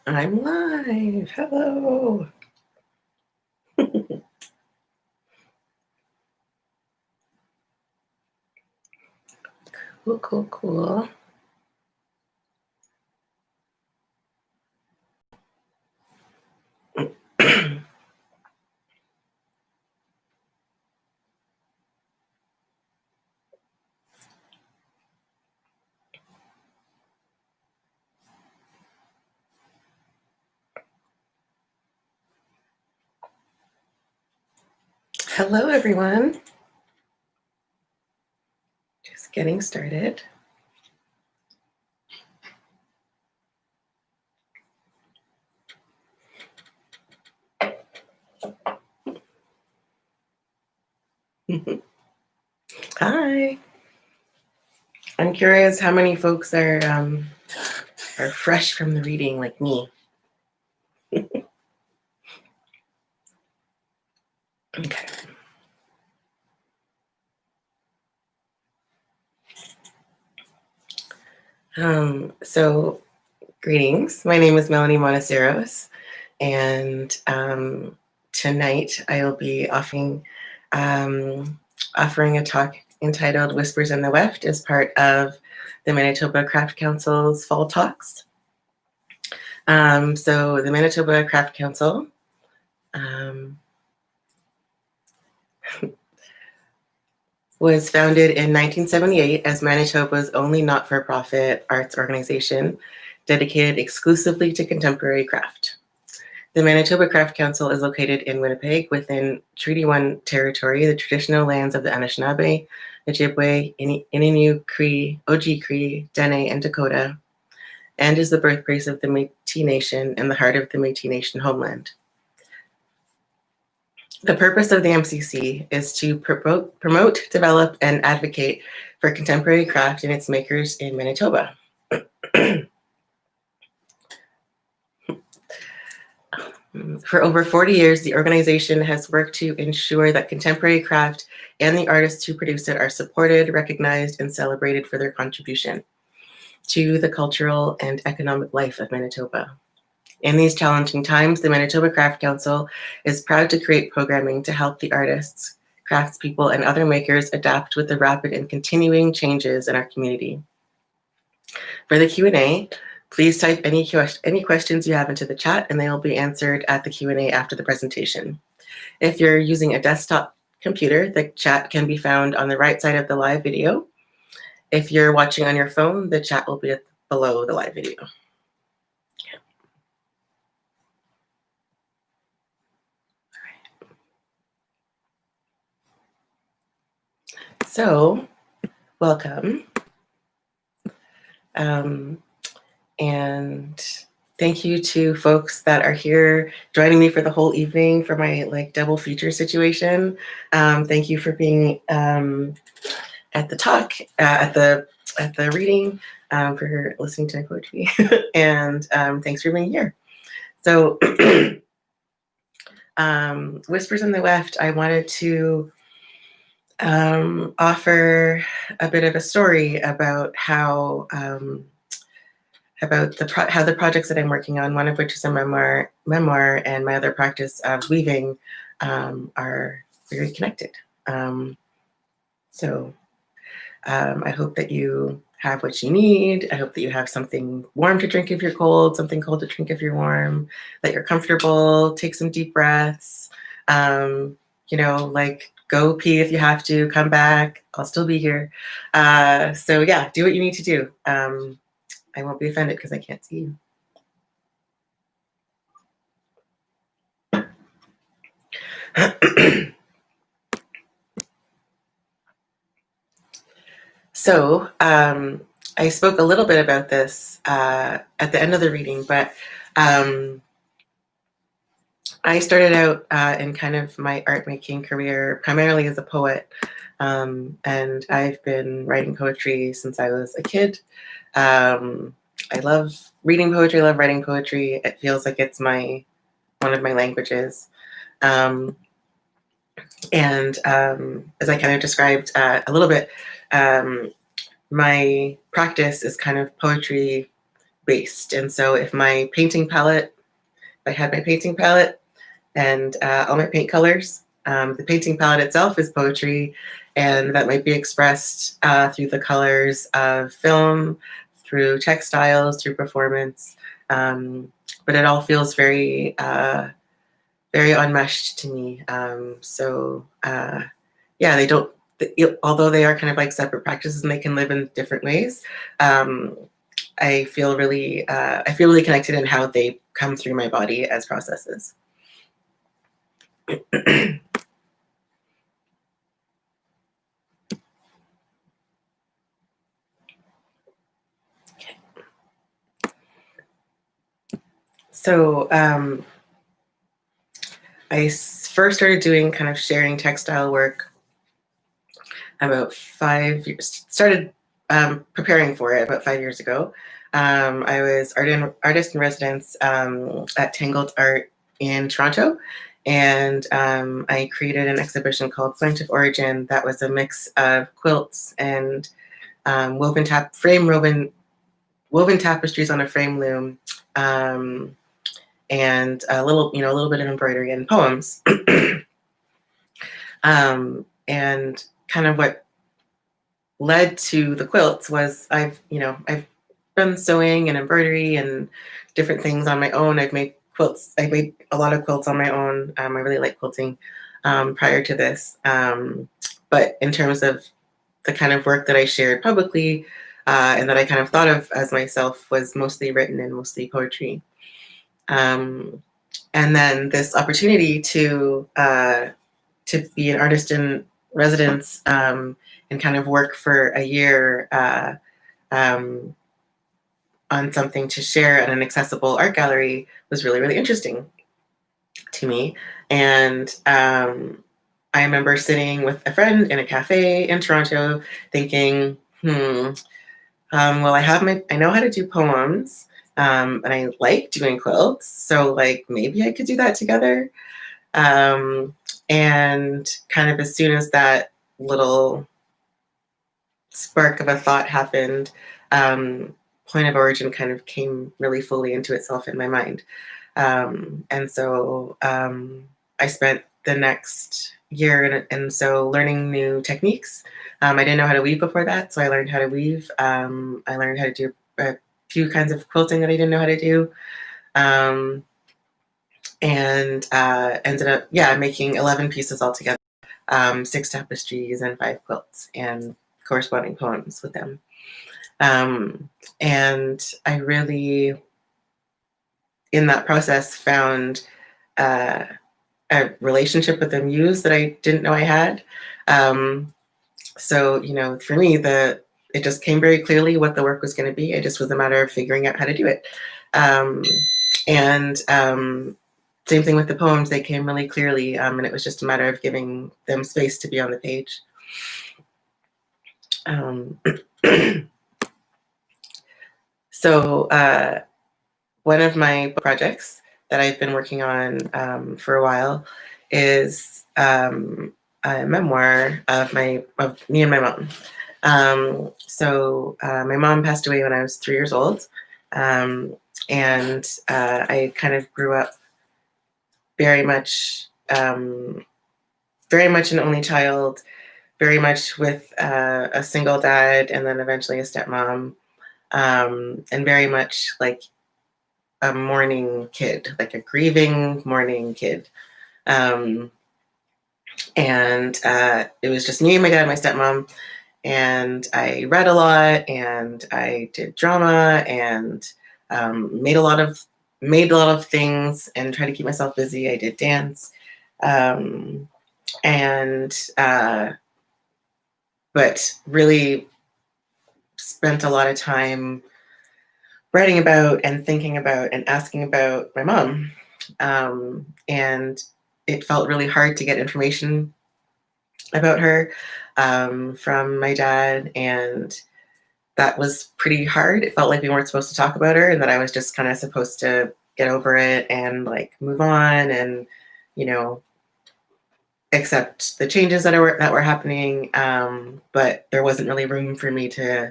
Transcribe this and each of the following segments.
I'm live. Hello. Cool. Hello, everyone. Just getting started. Hi. I'm curious how many folks are fresh from the reading like me. Okay. So greetings. My name is Melanie Monoceros, and tonight I will be offering a talk entitled Whispers in the Weft as part of the Manitoba Craft Council's Fall Talks. So the Manitoba Craft Council was founded in 1978 as Manitoba's only not-for-profit arts organization dedicated exclusively to contemporary craft. The Manitoba Craft Council is located in Winnipeg within Treaty 1 territory, the traditional lands of the Anishinaabe, Ojibwe, Innu, Cree, Oji-Cree, Dene, and Dakota, and is the birthplace of the Métis Nation and the heart of the Métis Nation homeland. The purpose of the MCC is to promote, develop, and advocate for contemporary craft and its makers in Manitoba. For over 40 years, the organization has worked to ensure that contemporary craft and the artists who produce it are supported, recognized, and celebrated for their contribution to the cultural and economic life of Manitoba. In these challenging times, the Manitoba Craft Council is proud to create programming to help the artists, craftspeople, and other makers adapt with the rapid and continuing changes in our community. For the Q&A, please type any questions you have into the chat, and they will be answered at the Q&A after the presentation. If you're using a desktop computer, the chat can be found on the right side of the live video. If you're watching on your phone, the chat will be below the live video. So, welcome. And thank you to folks that are here joining me for the whole evening for my double feature situation. Thank you for being at the talk, at the reading, for listening to my poetry, and thanks for being here. So, Whispers in the Weft, I wanted to offer a bit of a story about how the projects that I'm working on, one of which is a memoir, and my other practice of weaving, are very connected. So I hope that you have what you need. I hope that you have something warm to drink if you're cold, something cold to drink if you're warm, that you're comfortable, take some deep breaths, go pee if you have to, come back, I'll still be here. So yeah, do what you need to do. I won't be offended because I can't see you. So I spoke a little bit about this at the end of the reading, but I started out in kind of my art making career primarily as a poet, and I've been writing poetry since I was a kid. I love reading poetry, I love writing poetry. It feels like it's one of my languages. And as I kind of described a little bit, my practice is kind of poetry based. And so if my painting palette, I had my painting palette and all my paint colors, the painting palette itself is poetry, and that might be expressed through the colors of film, through textiles, through performance. But it all feels very, very unmeshed to me. Yeah, they don't, although they are kind of like separate practices and they can live in different ways. I feel really connected in how they come through my body as processes. So I first started doing kind of sharing textile work about 5 years, started preparing for it about 5 years ago. I was artist in residence at Tangle Art in Toronto, and I created an exhibition called Point of Origin that was a mix of quilts and woven tapestries on a frame loom, and a little bit of embroidery and poems. And kind of what led to the quilts was I've done sewing and embroidery and different things on my own. I've made quilts. I made a lot of quilts on my own. I really like quilting prior to this. But in terms of the kind of work that I shared publicly and that I kind of thought of as myself was mostly written and mostly poetry. And then this opportunity to be an artist in residence and kind of work for a year on something to share at an accessible art gallery was really, really interesting to me. And I remember sitting with a friend in a cafe in Toronto thinking, well, I know how to do poems, and I like doing quilts, so like maybe I could do that together. And kind of as soon as that little spark of a thought happened, Point of Origin kind of came really fully into itself in my mind. And so I spent the next year and so learning new techniques. I didn't know how to weave before that, so I learned how to weave. I learned how to do a few kinds of quilting that I didn't know how to do. And ended up, making 11 pieces altogether, 6 tapestries and 5 quilts and corresponding poems with them. And I really, in that process, found a relationship with the muse that I didn't know I had. So, for me, it just came very clearly what the work was going to be. It just was a matter of figuring out how to do it. And same thing with the poems, they came really clearly, and it was just a matter of giving them space to be on the page. So one of my projects that I've been working on for a while is a memoir of me and my mom. So my mom passed away when I was 3 years old, and I kind of grew up very much an only child, very much with a single dad and then eventually a stepmom, and very much like a mourning kid, like a grieving mourning kid. And it was just me, my dad, my stepmom, and I read a lot and I did drama and made a lot of things and tried to keep myself busy. I did dance, but really spent a lot of time writing about and thinking about and asking about my mom. And it felt really hard to get information about her from my dad, and that was pretty hard. It felt like we weren't supposed to talk about her and that I was just kind of supposed to get over it and like move on and, accept the changes that were happening. But there wasn't really room for me to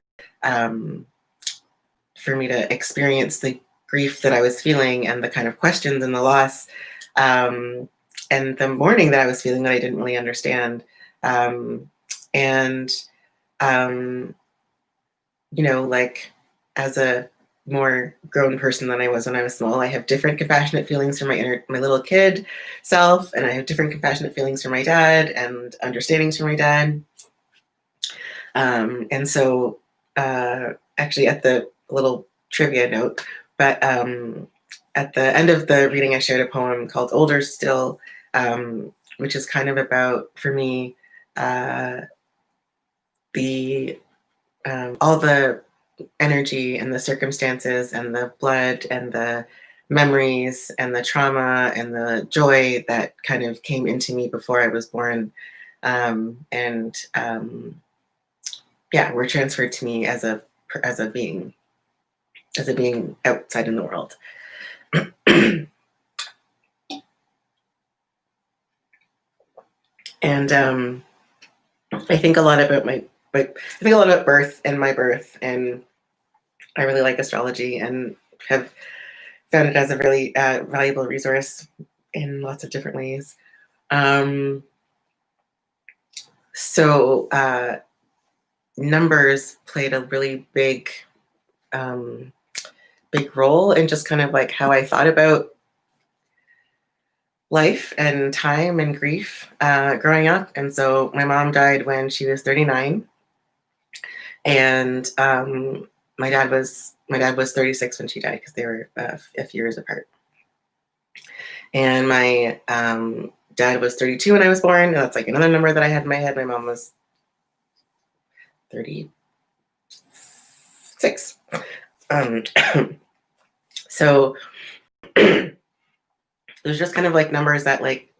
for me to experience the grief that I was feeling and the kind of questions and the loss, and the mourning that I was feeling that I didn't really understand. And like, as a more grown person than I was when I was small, I have different compassionate feelings for my little kid self, and I have different compassionate feelings for my dad and understandings for my dad. And so, actually, at the little trivia note, but at the end of the reading, I shared a poem called Older Still, which is kind of about, for me, all the energy and the circumstances and the blood and the memories and the trauma and the joy that kind of came into me before I was born, were transferred to me as a being outside in the world. And I think a lot about birth and my birth, and I really like astrology and have found it as a really valuable resource in lots of different ways. So numbers played a really big role in just kind of like how I thought about life and time and grief growing up. And so my mom died when she was 39, and my dad was 36 when she died, because they were a few years apart. And my dad was 32 when I was born. And that's like another number that I had in my head. My mom was 36. So there's just kind of like numbers that like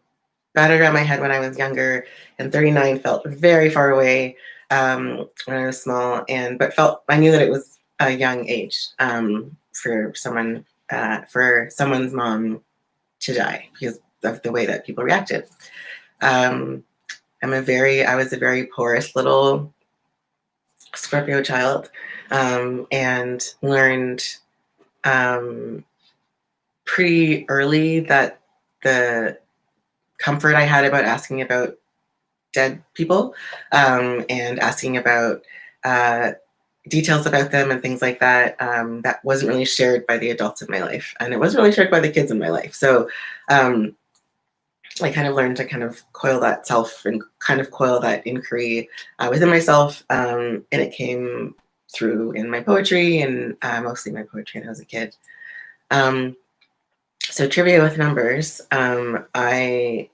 battered around my head when I was younger, and 39 felt very far away when I was small, but I knew that it was a young age for someone's mom to die, because of the way that people reacted. I was a very porous little Scorpio child, and learned pretty early that the comfort I had about asking about dead people, and asking about details about them and things like that, that wasn't really shared by the adults in my life, and it wasn't really shared by the kids in my life. So I kind of learned to kind of coil that self and kind of coil that inquiry within myself, and it came through in my poetry, and mostly my poetry when I was a kid. So trivia with numbers, I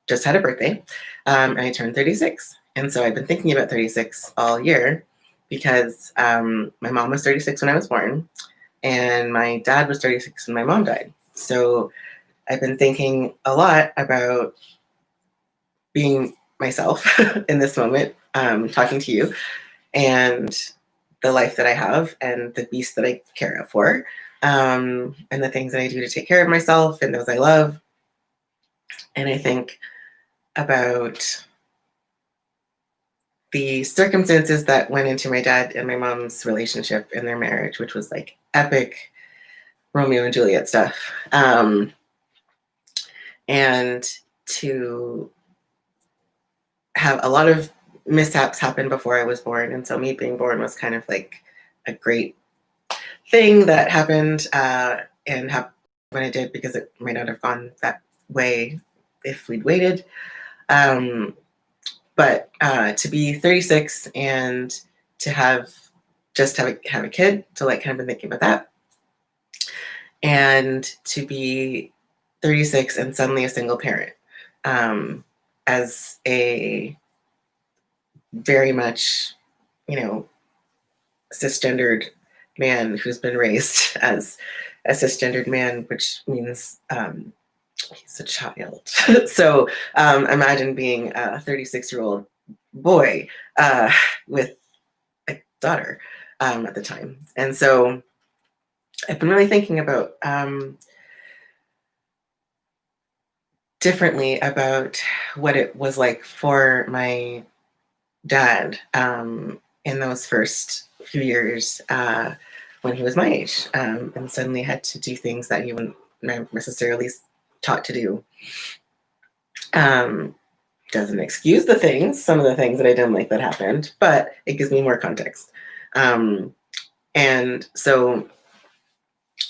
just had a birthday, and I turned 36. And so I've been thinking about 36 all year, because my mom was 36 when I was born, and my dad was 36 when my mom died. So I've been thinking a lot about being myself in this moment, talking to you, and the life that I have, and the beast that I care for, and the things that I do to take care of myself and those I love. And I think about the circumstances that went into my dad and my mom's relationship and their marriage, which was like epic Romeo and Juliet stuff. And to have a lot of mishaps happen before I was born. And so me being born was kind of like a great thing that happened, and happened when it did, because it might not have gone that way if we'd waited. But to be 36 and to have a kid, to like kind of been thinking about that, and to be 36 and suddenly a single parent, as a very much, cisgendered man who's been raised as a cisgendered man, which means he's a child. So imagine being a 36-year-old boy with a daughter at the time. And so I've been really thinking about differently about what it was like for my dad in those first few years when he was my age, and suddenly had to do things that he wasn't necessarily taught to do. Doesn't excuse some of the things that I didn't like that happened, but it gives me more context. And so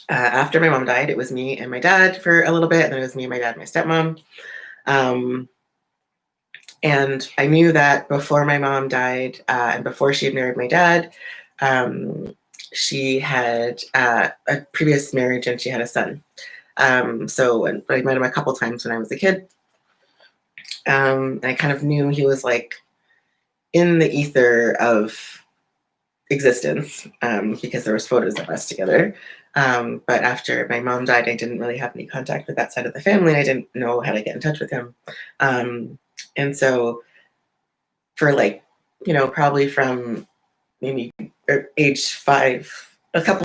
after my mom died, it was me and my dad for a little bit, and then it was me and my dad and my stepmom. And I knew that before my mom died, and before she had married my dad, she had a previous marriage and she had a son. So I met him a couple times when I was a kid. I kind of knew he was like in the ether of existence, because there was photos of us together. But after my mom died, I didn't really have any contact with that side of the family. I didn't know how to get in touch with him. And so for like, probably from maybe age 5,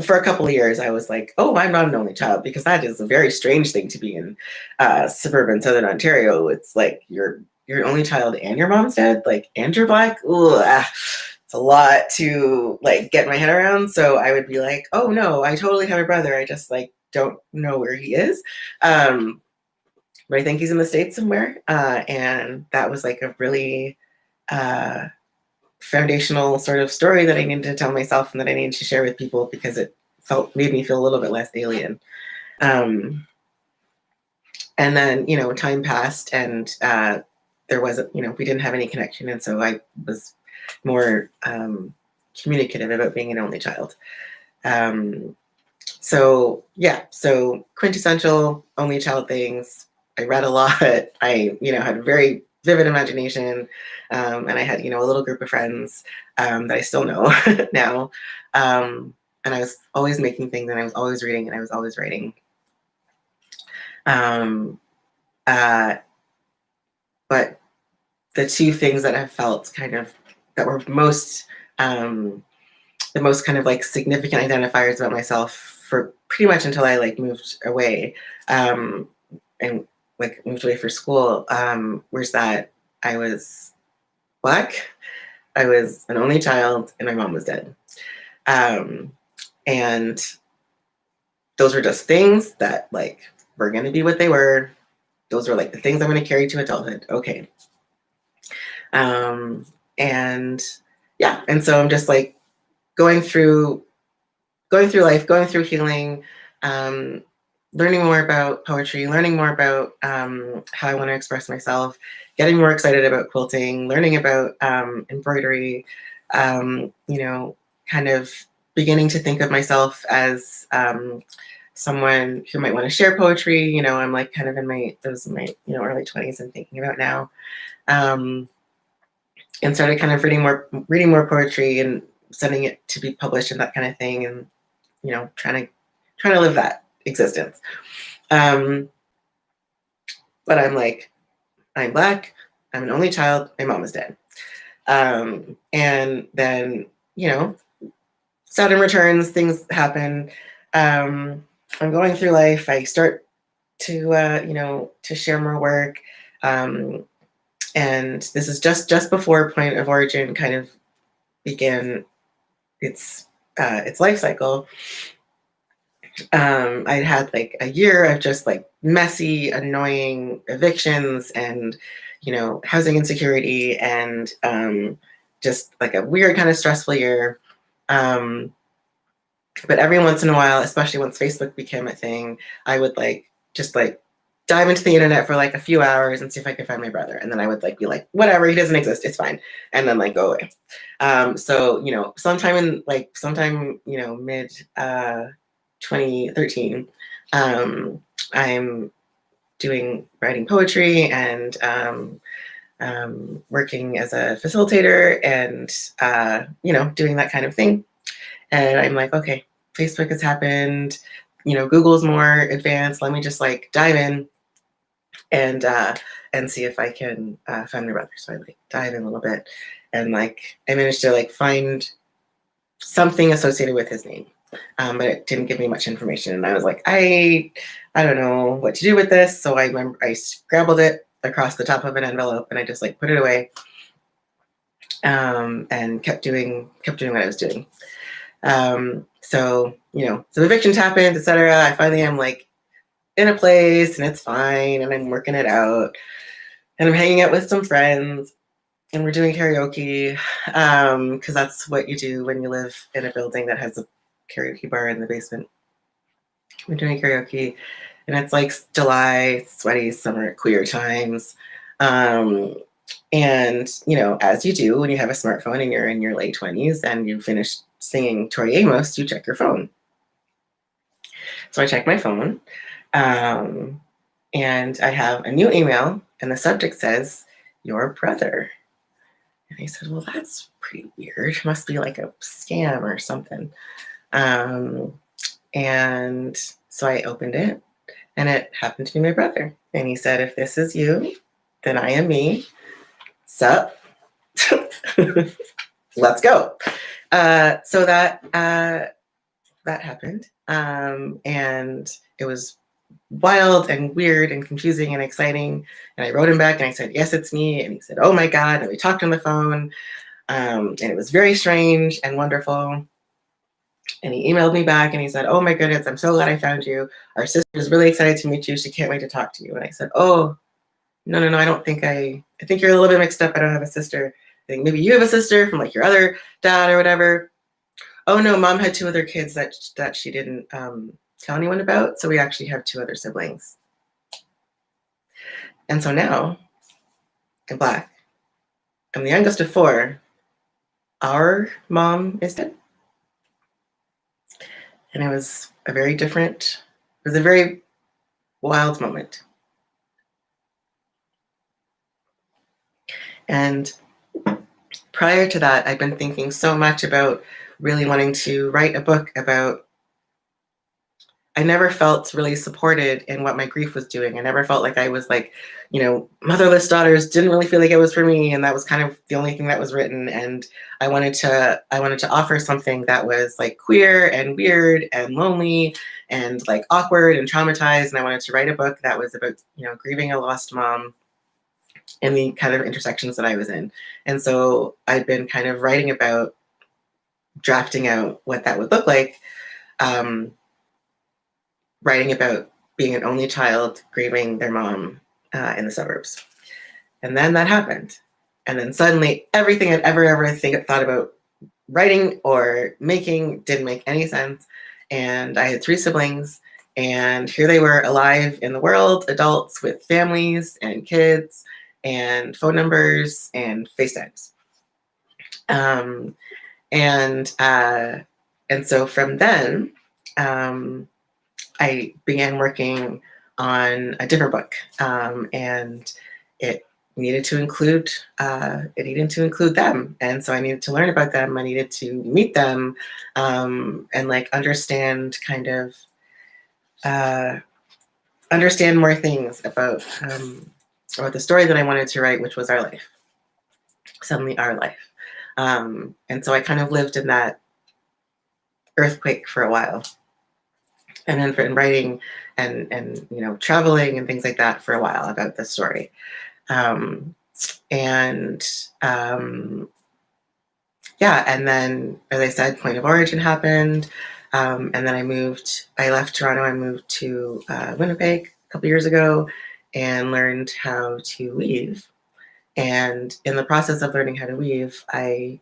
for a couple of years, I was like, oh, I'm not an only child, because that is a very strange thing to be in suburban Southern Ontario. It's like you're an only child and your mom's dead, like, and you're Black. Ugh, it's a lot to like get my head around. So I would be like, oh no, I totally have a brother. I just like don't know where he is. But I think he's in the States somewhere. And that was like a really foundational sort of story that I needed to tell myself and that I needed to share with people, because it made me feel a little bit less alien. And then, time passed, and there wasn't, we didn't have any connection. And so I was more communicative about being an only child. So quintessential only child things. I read a lot. I, had a very vivid imagination. And I had, a little group of friends that I still know now. And I was always making things, and I was always reading, and I was always writing. But the two things that I felt that were the most kind of like significant identifiers about myself for pretty much until I like moved away, and like moved away for school, was that I was Black, I was an only child, and my mom was dead. And those were just things that like were going to be what they were. Those were like the things I'm going to carry to adulthood. Okay. And so I'm just like going through life, going through healing, learning more about poetry, learning more about how I want to express myself, getting more excited about quilting, learning about embroidery, kind of beginning to think of myself as someone who might want to share poetry. I'm like kind of in my early 20s and thinking about now. And started kind of reading more poetry and sending it to be published and that kind of thing, and trying to live that existence. But I'm like, I'm Black, I'm an only child, my mom is dead. And then Saturn returns, things happen. I'm going through life. I start to to share more work. And this is just before Point of Origin kind of began its life cycle. I'd had like a year of just like messy, annoying evictions and housing insecurity, and just like a weird kind of stressful year. But every once in a while, especially once Facebook became a thing, I would just dive into the internet for like a few hours and see if I could find my brother. And then I would be like, whatever, he doesn't exist, it's fine. And then go away. So, sometime mid 2013, I'm writing poetry and working as a facilitator and, doing that kind of thing. And I'm like, okay, Facebook has happened, Google's more advanced. Let me just dive in and see if I can find my brother. So I dive in a little bit, and I managed to find something associated with his name, but it didn't give me much information. And I was like, I don't know what to do with this. So I remember I scrabbled it across the top of an envelope, and I just put it away, and kept doing what I was doing. So, some evictions happened, etc. I finally am like in a place and it's fine and I'm working it out and I'm hanging out with some friends and we're doing karaoke because that's what you do when you live in a building that has a karaoke bar in the basement. We're doing karaoke and it's like July, sweaty summer queer times. And, as you do when you have a smartphone and you're in your late 20s and you finish singing Tori Amos, you check your phone. So I check my phone and I have a new email and the subject says, "Your brother." And I said, well, that's pretty weird. Must be like a scam or something. And so I opened it and it happened to be my brother. And he said, "If this is you, then I am me. Sup?" Let's go. So that happened. And it was wild and weird and confusing and exciting. And I wrote him back and I said, "Yes, it's me." And he said, "Oh my God." And we talked on the phone. And it was very strange and wonderful. And he emailed me back and he said, "Oh my goodness, I'm so glad I found you. Our sister is really excited to meet you. She can't wait to talk to you." And I said, "Oh, no, I don't think I think you're a little bit mixed up. I don't have a sister. I think maybe you have a sister from like your other dad or whatever." "Oh no, mom had 2 other kids that she didn't tell anyone about. So we actually have 2 other siblings." And so now I'm Black. I'm the youngest of 4. Our mom is dead. And it was a very wild moment. And prior to that, I'd been thinking so much about really wanting to write a book about. I never felt really supported in what my grief was doing. I never felt like I was like, motherless daughters didn't really feel like it was for me. And that was kind of the only thing that was written. And I wanted to offer something that was like queer and weird and lonely and like awkward and traumatized. And I wanted to write a book that was about, grieving a lost mom and the kind of intersections that I was in. And so I'd been kind of writing about drafting out what that would look like. Writing about being an only child grieving their mom in the suburbs. And then that happened. And then suddenly everything I'd ever thought about writing or making didn't make any sense. And I had 3 siblings and here they were alive in the world, adults with families and kids and phone numbers and FaceTimes. And so from then, I began working on a different book, and it needed to include them. And so I needed to learn about them. I needed to meet them, and like understand more things about the story that I wanted to write, which was our life. Suddenly our life. And so I kind of lived in that earthquake for a while. And then in writing and traveling and things like that for a while about this story. And then, as I said, Point of Origin happened. And then I left Toronto, I moved to Winnipeg a couple years ago and learned how to weave. And in the process of learning how to weave, I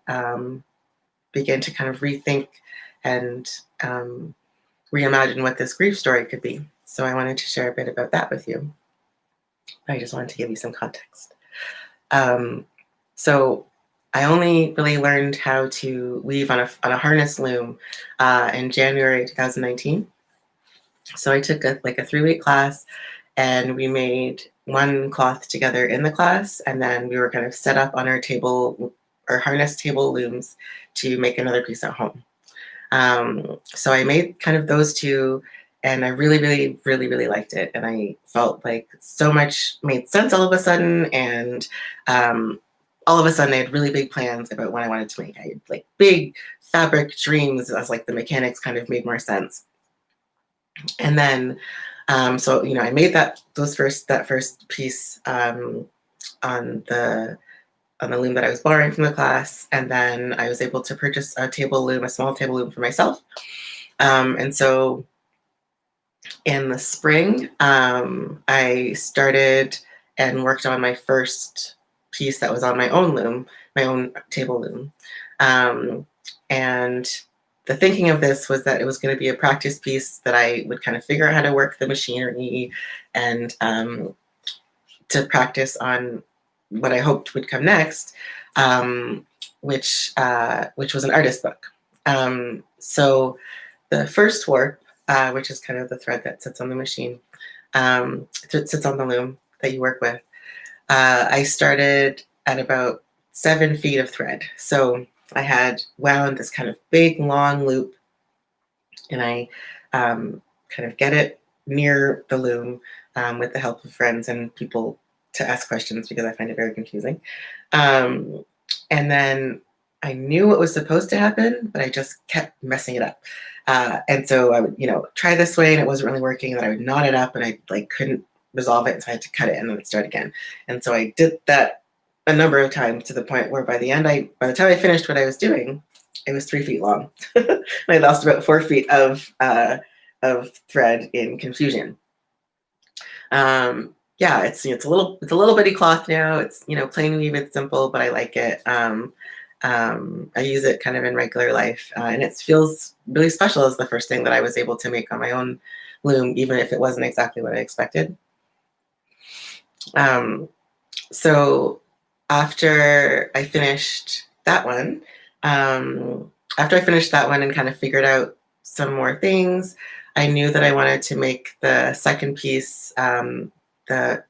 began to kind of rethink and reimagine what this grief story could be. So I wanted to share a bit about that with you. I just wanted to give you some context. So I only really learned how to weave on a harness loom in January 2019. So I took a 3-week class and we made one cloth together in the class, and then we were kind of set up on our harness table looms to make another piece at home. So I made kind of those 2, and I really, really, really, really liked it. And I felt like so much made sense all of a sudden. And all of a sudden I had really big plans about what I wanted to make. I had like big fabric dreams as like the mechanics kind of made more sense. And then, I made that first piece on the on the loom that I was borrowing from the class. And then I was able to purchase a table loom, a small table loom for myself. And so in the spring, I started and worked on my first piece that was on my own loom, my own table loom. And the thinking of this was that it was going to be a practice piece that I would kind of figure out how to work the machinery and to practice on what I hoped would come next, which was an artist book. So the first warp, which is kind of the thread that sits on the machine, sits on the loom that you work with, I started at about 7 feet of thread. So I had wound this kind of big, long loop, and I kind of get it near the loom with the help of friends and people to ask questions because I find it very confusing. And then I knew what was supposed to happen, but I just kept messing it up. And so I would, try this way and it wasn't really working. And then I would knot it up and I couldn't resolve it. And so I had to cut it and then start again. And so I did that a number of times to the point where by the time I finished what I was doing, it was 3 feet long. And I lost about 4 feet of thread in confusion. Yeah, it's a little bitty cloth now. It's plain weave, it's simple, but I like it. I use it kind of in regular life, and it feels really special as the first thing that I was able to make on my own loom, even if it wasn't exactly what I expected. So after I finished that one, and kind of figured out some more things, I knew that I wanted to make the second piece as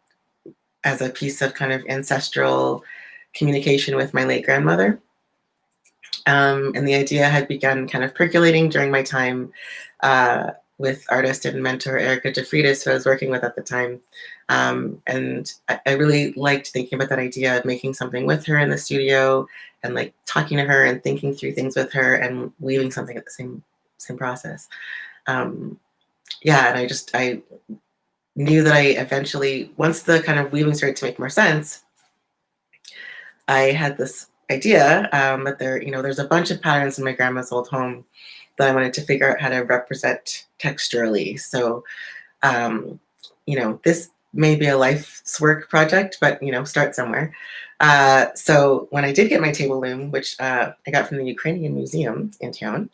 a piece of kind of ancestral communication with my late grandmother. And the idea had begun kind of percolating during my time with artist and mentor Erica DeFriedis, who I was working with at the time. And I really liked thinking about that idea of making something with her in the studio and talking to her and thinking through things with her and weaving something at the same process. Yeah, and I knew that I eventually, once the kind of weaving started to make more sense, I had this idea that there's a bunch of patterns in my grandma's old home that I wanted to figure out how to represent texturally. So, this may be a life's work project, but start somewhere. So when I did get my table loom, which I got from the Ukrainian Museum in town,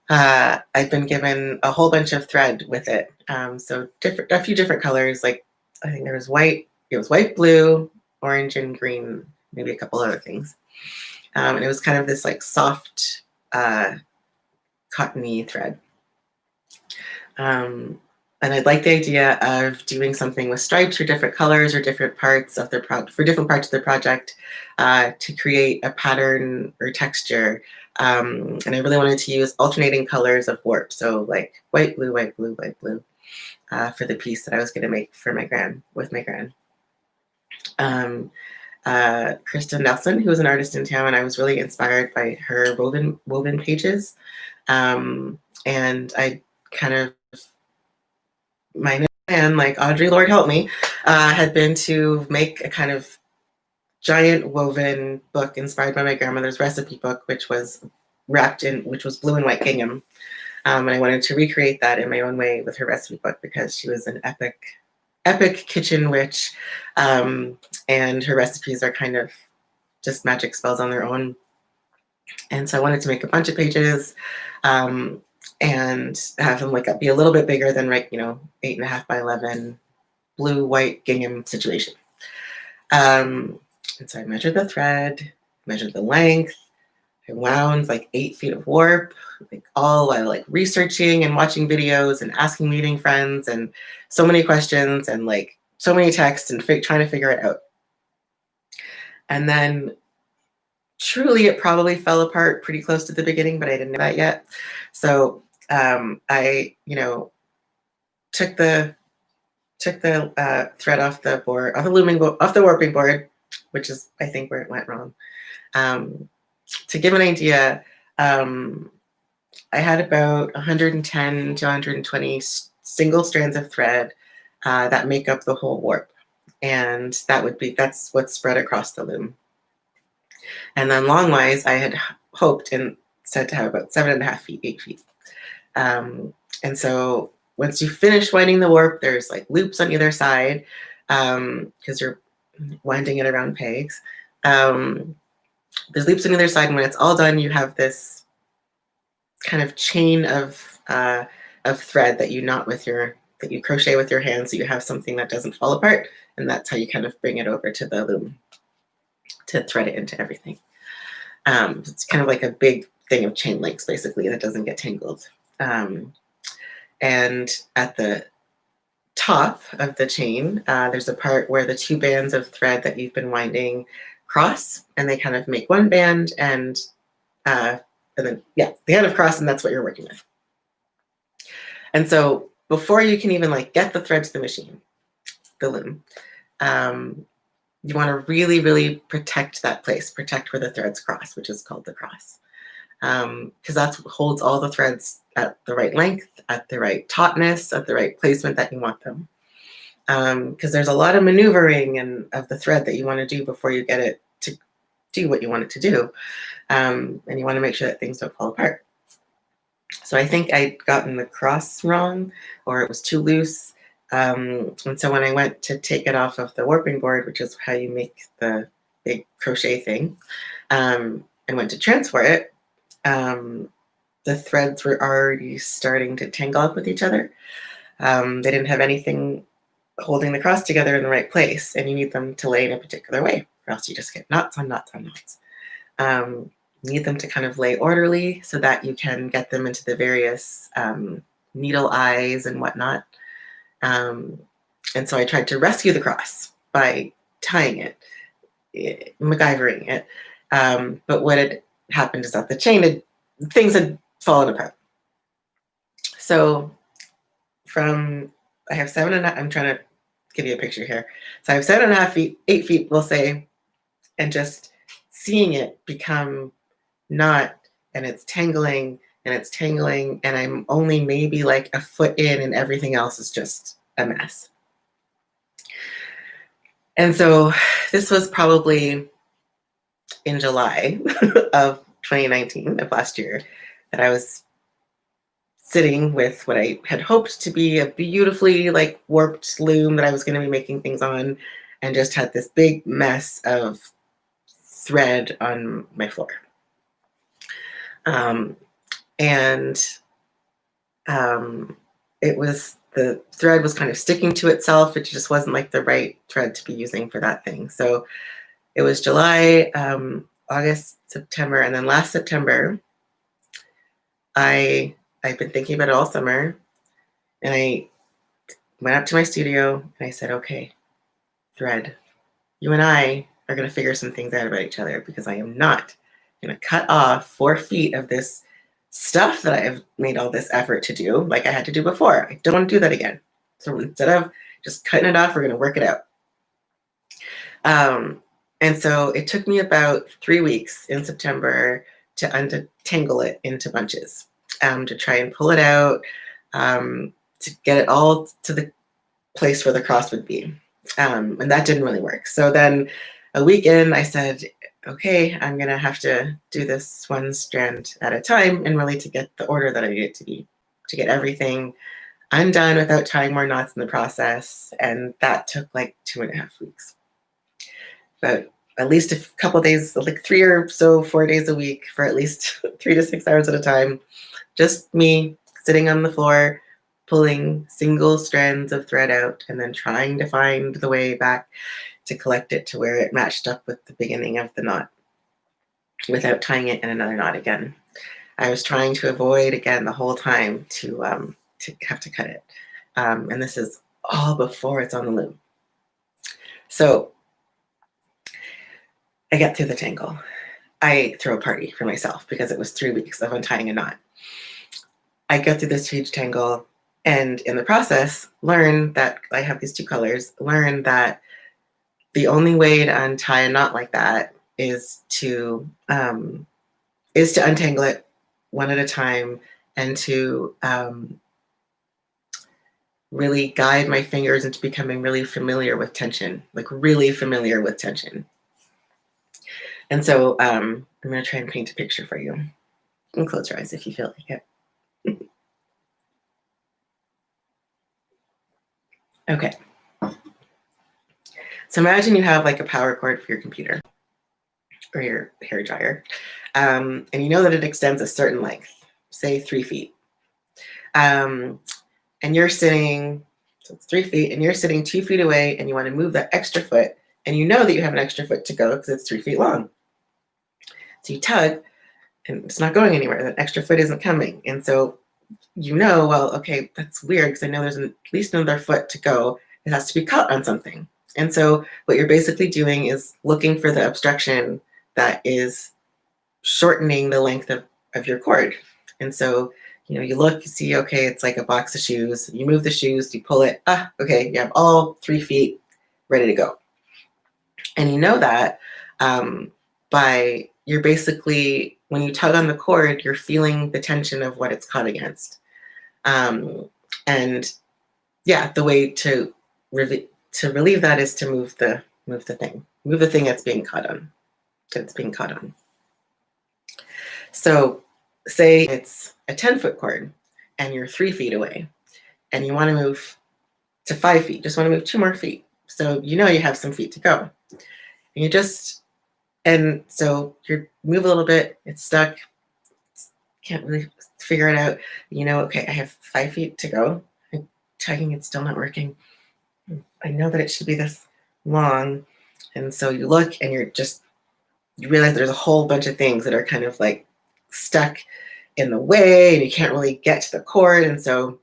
I've been given a whole bunch of thread with it. So a few different colors. I think there was white. It was white, blue, orange, and green. Maybe a couple other things. And it was kind of this soft, cottony thread. And I like the idea of doing something with stripes or different colors or different parts of for different parts of the project to create a pattern or texture. And I really wanted to use alternating colors of warp. So white, blue, white, blue, white, blue for the piece that I was going to make for with my gran. Krista Nelson, who was an artist in town, I was really inspired by her woven pages. And I kind of, my plan, Audrey, Lord help me, had been to make a kind of giant woven book inspired by my grandmother's recipe book, which was which was blue and white gingham. And I wanted to recreate that in my own way with her recipe book because she was an epic kitchen witch, and her recipes are kind of just magic spells on their own. And so I wanted to make a bunch of pages and have them be a little bit bigger than 8.5 by 11 blue white gingham situation. And so I measured the thread, measured the length. I wound 8 feet of warp, all while researching and watching videos and asking meeting friends and so many questions and so many texts and trying to figure it out. And then truly it probably fell apart pretty close to the beginning, but I didn't know that yet. So I took the thread off the board, off the warping board, which is I think where it went wrong. To give an idea, I had about 110 to 120 single strands of thread that make up the whole warp. And that's what's spread across the loom. And then longwise, I had hoped and said to have about 7.5 feet, 8 feet. And so once you finish winding the warp, there's like loops on either side because you're winding it around pegs. There's loops on either side, and when it's all done, you have this kind of chain of thread that you knot with that you crochet with your hands, so you have something that doesn't fall apart, and that's how you kind of bring it over to the loom to thread it into everything. It's kind of like a big thing of chain links, basically, that doesn't get tangled. And at the top of the chain, there's a part where the two bands of thread that you've been winding cross, and they kind of make one band, and then, yeah, they kind of cross, and that's what you're working with. And so before you can even like get the thread to the machine, the loom, you want to really, really protect that place, protect where the threads cross, which is called the cross. Because that's what holds all the threads at the right length, at the right tautness, at the right placement that you want them. Because there's a lot of maneuvering of the thread that you want to do before you get it to do what you want it to do. And you want to make sure that things don't fall apart. So I think I'd gotten the cross wrong, or it was too loose. And so when I went to take it off of the warping board, which is how you make the big crochet thing, and went to transfer it, the threads were already starting to tangle up with each other. They didn't have anything holding the cross together in the right place, and you need them to lay in a particular way, or else you just get knots on knots on knots. You need them to kind of lay orderly so that you can get them into the various needle eyes and whatnot. And so I tried to rescue the cross by tying it, MacGyvering it. But what had happened is that things had fallen apart. So I have 7.5, I'm trying to give you a picture here. So I have 7.5 feet, 8 feet, we'll say, and just seeing it become knot, and it's tangling, and I'm only maybe like a foot in, and everything else is just a mess. And so this was probably in July of 2019, of last year, that I was sitting with what I had hoped to be a beautifully like warped loom that I was going to be making things on, and just had this big mess of thread on my floor. The thread was kind of sticking to itself. It just wasn't like the right thread to be using for that thing. So it was July, August, September, and then last September, I've been thinking about it all summer, and I went up to my studio and I said, okay, thread, you and I are going to figure some things out about each other, because I am not going to cut off 4 feet of this stuff that I have made all this effort to do like I had to do before. I don't want to do that again. So instead of just cutting it off, we're going to work it out. And so it took me about 3 weeks in September to untangle it into bunches, to try and pull it out, to get it all to the place where the cross would be. And that didn't really work. So then a week in, I said, okay, I'm going to have to do this one strand at a time, and really to get the order that I need it to be, to get everything undone without tying more knots in the process. And that took like 2.5 weeks. But at least a couple of days, like 3 or so, 4 days a week for at least 3 to 6 hours at a time. Just me sitting on the floor, pulling single strands of thread out, and then trying to find the way back to collect it to where it matched up with the beginning of the knot without tying it in another knot again. I was trying to avoid, again, the whole time to have to cut it. And this is all before it's on the loom. So I get through the tangle. I throw a party for myself because it was 3 weeks of untying a knot. I get through this huge tangle, and in the process, learn that I have these 2 colors, learn that the only way to untie a knot like that is to untangle it one at a time, and to really guide my fingers into becoming really familiar with tension, like really familiar with tension. And so I'm going to try and paint a picture for you. And close your eyes if you feel like it. Okay. So imagine you have like a power cord for your computer or your hair dryer, and you know that it extends a certain length, say 3 feet. And you're sitting, so it's 3 feet, and you're sitting 2 feet away, and you want to move that extra foot, and you know that you have an extra foot to go because it's 3 feet long. So you tug, and it's not going anywhere. That extra foot isn't coming. And so you know, well, okay, that's weird because I know there's at least another foot to go. It has to be caught on something. And so what you're basically doing is looking for the obstruction that is shortening the length of your cord. And so, you know, you look, you see, okay, it's like a box of shoes. You move the shoes, you pull it. Okay, you have all 3 feet ready to go. And you know that by you're basically, when you tug on the cord, you're feeling the tension of what it's caught against. And yeah, the way to relieve that is to move the thing that's being caught on. So say it's a 10-foot cord and you're 3 feet away and you want to move to 5 feet, just want to move 2 more feet. So you know you have some feet to go. And so you move a little bit, it's stuck, can't really figure it out. You know, okay, I have 5 feet to go. I'm tugging, it's still not working. I know that it should be this long. And so you look and you realize there's a whole bunch of things that are kind of like stuck in the way and you can't really get to the cord. And so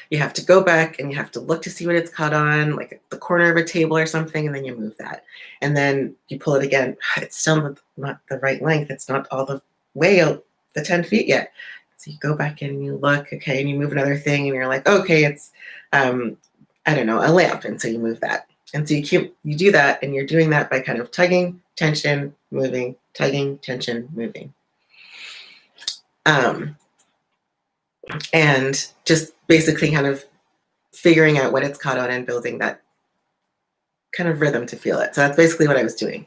you have to go back and you have to look to see what it's caught on, like the corner of a table or something, and then you move that. And then you pull it again. It's still not the right length. It's not all the way out the 10 feet yet. So you go back in and you look, okay, and you move another thing and you're like, okay, it's, I don't know, a lamp. And so you move that. And so you do that, and you're doing that by kind of tugging, tension, moving, tugging, tension, moving. And just basically kind of figuring out what it's caught on and building that kind of rhythm to feel it. So that's basically what I was doing.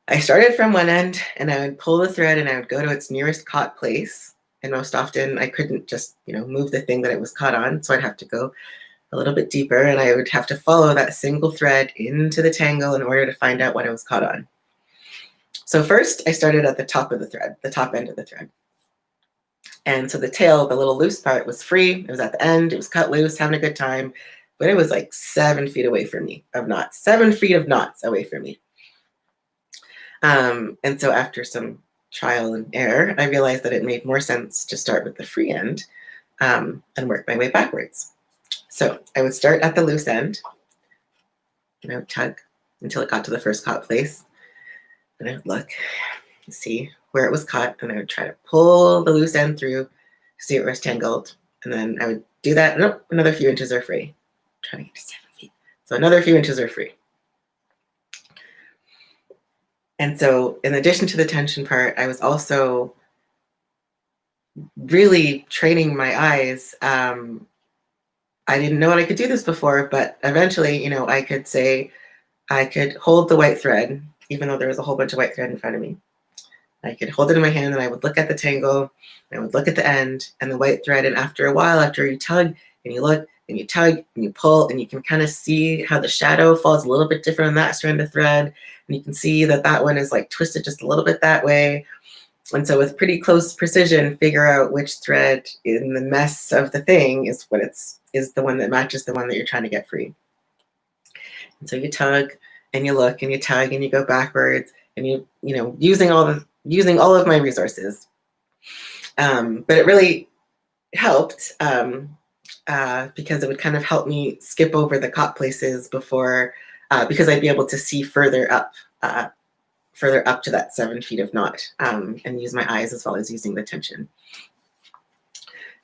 I started from one end and I would pull the thread and I would go to its nearest caught place. And most often I couldn't just, move the thing that it was caught on. So I'd have to go a little bit deeper and I would have to follow that single thread into the tangle in order to find out what it was caught on. So first I started at the top of the thread, the top end of the thread. And so the tail, the little loose part, was free. It was at the end. It was cut loose, having a good time. But it was like 7 feet away from me of knots. 7 feet of knots away from me. And so after some trial and error, I realized that it made more sense to start with the free end and work my way backwards. So I would start at the loose end. And I would tug until it got to the first caught place. And I would look and see where it was caught, and I would try to pull the loose end through, see it was tangled, and then I would do that. Nope, another few inches are free. I'm trying to get to 7 feet. So another few inches are free. And so in addition to the tension part, I was also really training my eyes. I didn't know I could do this before, but eventually, I could hold the white thread, even though there was a whole bunch of white thread in front of me. I could hold it in my hand and I would look at the tangle, and I would look at the end and the white thread. And after a while, after you tug and you look and you tug and you pull, and you can kind of see how the shadow falls a little bit different on that strand of thread. And you can see that that one is like twisted just a little bit that way. And so with pretty close precision, figure out which thread in the mess of the thing is the one that matches the one that you're trying to get free. And so you tug and you look and you tug and you go backwards and using all of my resources. But it really helped because it would kind of help me skip over the caught places before, because I'd be able to see further up to that 7 feet of knot and use my eyes as well as using the tension.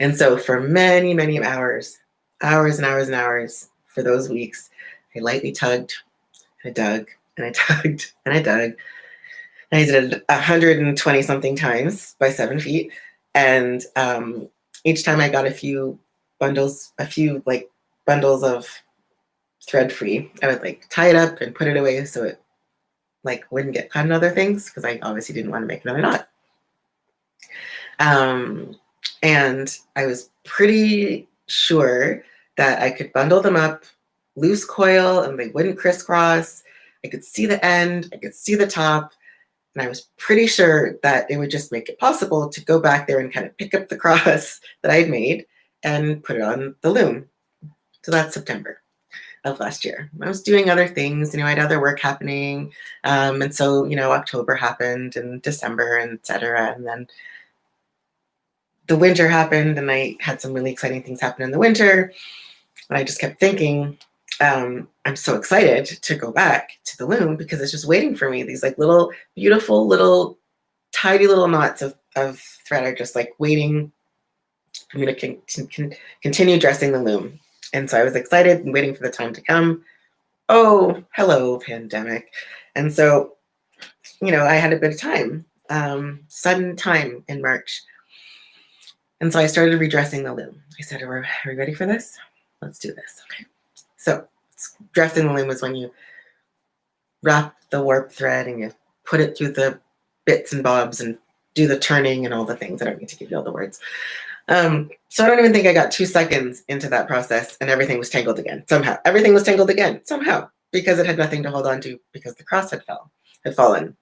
And so for many, many hours and hours and hours for those weeks, I lightly tugged, I dug, and I tugged, and I dug. And I did it 120 something times by 7 feet. And each time I got a few bundles of thread free, I would like tie it up and put it away so it like wouldn't get caught in other things because I obviously didn't want to make another knot. And I was pretty sure that I could bundle them up, loose coil, and they wouldn't crisscross. I could see the end, I could see the top, and I was pretty sure that it would just make it possible to go back there and kind of pick up the cross that I'd made and put it on the loom. So that's September of last year. I was doing other things, I had other work happening. And so, October happened and December and et cetera. And then the winter happened and I had some really exciting things happen in the winter. And I just kept thinking, I'm so excited to go back to the loom because it's just waiting for me. These like little, beautiful, little, tidy little knots of thread are just like waiting for me to continue dressing the loom. And so I was excited and waiting for the time to come. Oh, hello, pandemic. And so, I had a bit of time, sudden time in March. And so I started redressing the loom. I said, are we ready for this? Let's do this. Okay. So dressing the loom is when you wrap the warp thread and you put it through the bits and bobs and do the turning and all the things. I don't need to give you all the words. So I don't even think I got 2 seconds into that process and everything was tangled again. Somehow, everything was tangled again, somehow, because it had nothing to hold on to because the cross had fallen.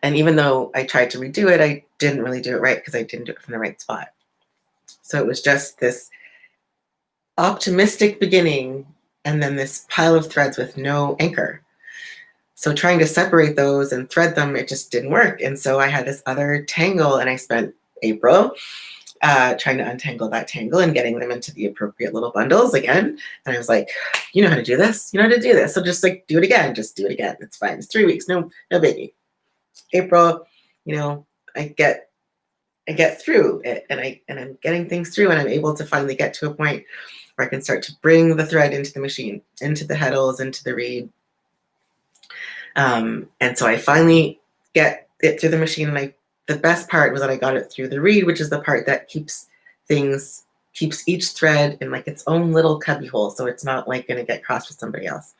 And even though I tried to redo it, I didn't really do it right because I didn't do it from the right spot. So it was just this optimistic beginning and then this pile of threads with no anchor. So trying to separate those and thread them, it just didn't work. And so I had this other tangle and I spent April trying to untangle that tangle and getting them into the appropriate little bundles again. And I was like, you know how to do this? You know how to do this. So just like do it again. Just do it again. It's fine. It's 3 weeks. No biggie. April, I get through it and I'm getting things through and I'm able to finally get to a point where I can start to bring the thread into the machine, into the heddles, into the reed. And so I finally get it through the machine and the best part was that I got it through the reed, which is the part that keeps each thread in like its own little cubby hole. So it's not like going to get crossed with somebody else.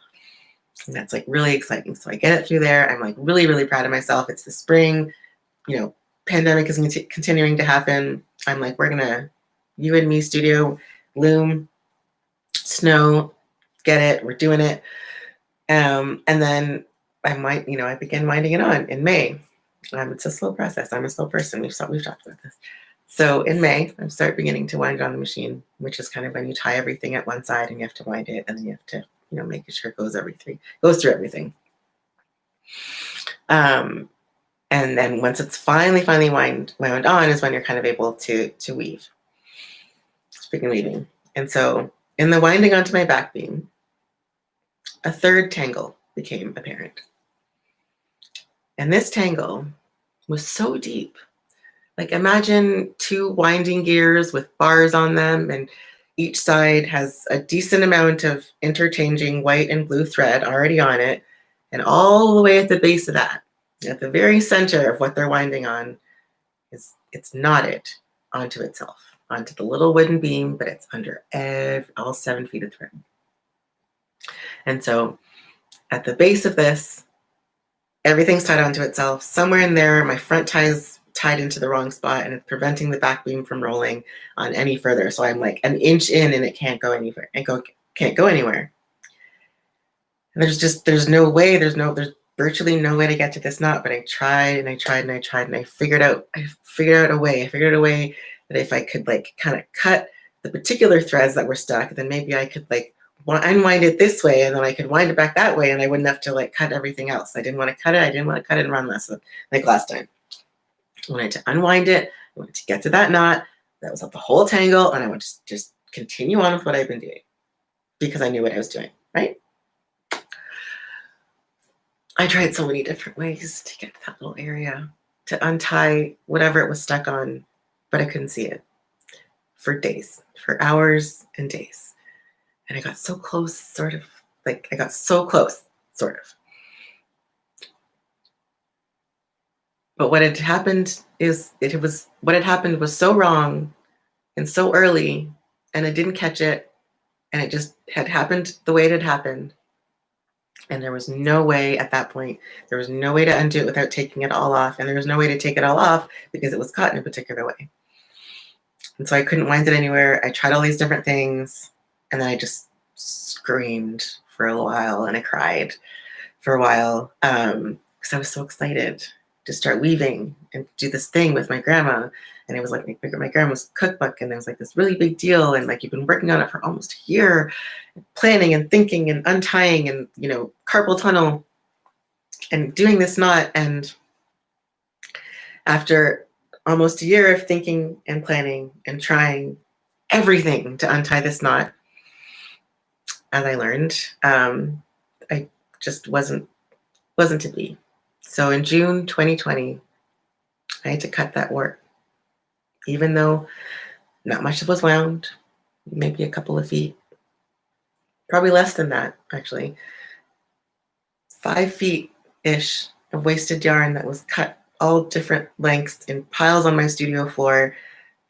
And that's like really exciting. So I get it through there. I'm like really, really proud of myself. It's the spring, pandemic is continuing to happen. I'm like, we're going to, you and me studio, loom, snow, get it. We're doing it. And then I begin winding it on in May. It's a slow process. I'm a slow person. We've talked about this. So in May, I start beginning to wind on the machine, which is kind of when you tie everything at one side and you have to wind it, and then you have to, make sure it goes through everything. And then once it's finally wound on is when you're kind of able to weave. Speaking of weaving. And so in the winding onto my back beam, a third tangle became apparent. And this tangle was so deep. Like imagine 2 winding gears with bars on them, and each side has a decent amount of interchanging white and blue thread already on it. And all the way at the base of that, at the very center of what they're winding on, it's knotted onto itself, onto the little wooden beam, but it's under all 7 feet of thread. And so at the base of this, everything's tied onto itself. Somewhere in there, my front tie is tied into the wrong spot and it's preventing the back beam from rolling on any further. So I'm like an inch in and it can't go anywhere. Can't go anywhere. And there's no way, there's virtually no way to get to this knot, but I tried and I figured out a way that if I could like kind of cut the particular threads that were stuck, then maybe I could like unwind it this way and then I could wind it back that way and I wouldn't have to like cut everything else. I didn't want to cut it and run less like last time. I wanted to unwind it. I wanted to get to that knot. That was up the whole tangle and I wanted to just continue on with what I've been doing because I knew what I was doing, right? I tried so many different ways to get to that little area, to untie whatever it was stuck on, but I couldn't see it for days, for hours and days. And I got so close, sort of. But what had happened was so wrong and so early, and I didn't catch it, and it just had happened the way it had happened. And there was no way at that point, there was no way to undo it without taking it all off. And there was no way to take it all off because it was cut in a particular way. And so I couldn't wind it anywhere. I tried all these different things. And then I just screamed for a while and I cried for a while because I was so excited to start weaving and do this thing with my grandma. And it was like my grandma's cookbook, and it was like this really big deal. And like you've been working on it for almost a year, planning and thinking and untying and, you know, carpal tunnel and doing this knot. And after almost a year of thinking and planning and trying everything to untie this knot, as I learned, I just wasn't to be. So in June 2020, I had to cut that wart, even though not much was wound, maybe a couple of feet, probably less than that, actually. 5 feet-ish of wasted yarn that was cut all different lengths in piles on my studio floor